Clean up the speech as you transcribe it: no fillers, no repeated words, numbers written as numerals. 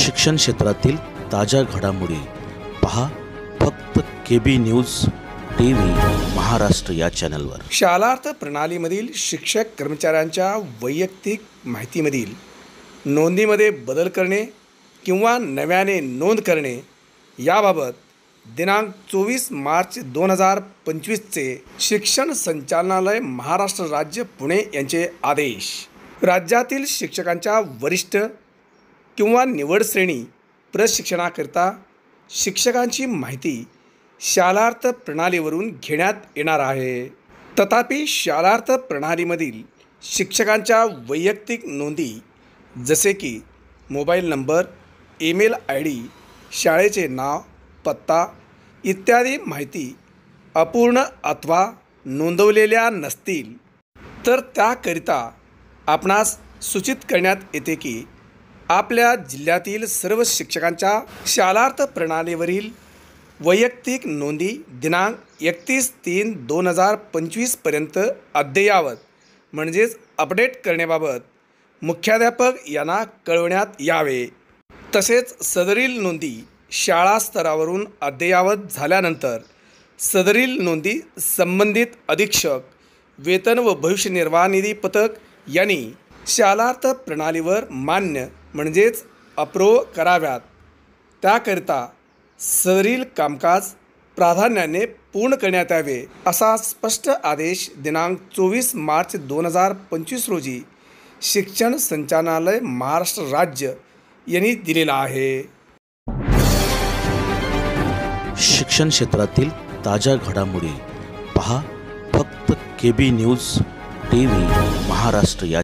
शिक्षण क्षेत्रातील ताज्या घडामोडी पहा फक्त KB न्यूज TV महाराष्ट्र या चॅनलवर। शालार्थ प्रणालीमधील शिक्षक कर्मचाऱ्यांच्या वैयक्तिक माहितीमधील नोंदीमध्ये बदल करणे किंवा नव्याने नोंद करणे याबाबत दिनांक 24 मार्च 2025 चे शिक्षण संचालनालय महाराष्ट्र राज्य पुणे यांचे आदेश। राज्यातील शिक्षकांच्या वरिष्ठ किंवा निवड श्रेणी प्रशिक्षणाकरिता शिक्षकांची माहिती शालार्थ प्रणालीवरून घेण्यात येणार आहे। तथापि शालार्थ प्रणालीमधील शिक्षकांच्या वैयक्तिक नोंदी जसे की मोबाईल नंबर, ईमेल ID, शाळेचे नाव, पत्ता इत्यादी माहिती अपूर्ण अथवा नोंदवलेल्या नसतील तर त्याकरिता आपणास सूचित करण्यात येते की आपल्या जिल्ह्यातील सर्व शिक्षकांच्या शालार्थ प्रणालीवरील वैयक्तिक नोंदी दिनांक 31/3/2025 पर्यंत अद्ययावत म्हणजेच अपडेट करण्याबाबत मुख्याध्यापक यांना कळवण्यात यावे। तसेच सदरील नोंदी शाळा स्तरावरून अद्ययावत झाल्यानंतर सदरील नोंदी संबंधित अधीक्षक, वेतन व भविष्य निर्वाह निधी पथक यांनी शालार्थ प्रणालीवर मान्य म्हणजेच अप्रूव्ह कराव्यात। त्याकरिता सदरील कामकाज प्राधान्याने पूर्ण करण्यात यावे असा स्पष्ट आदेश दिनांक 24 मार्च 2025 रोजी शिक्षण संचालनालय महाराष्ट्र राज्य यांनी दिलेला आहे। शिक्षण क्षेत्रातील ताज्या घडामोडी पहा फक्त KB न्यूज TV महाराष्ट्र या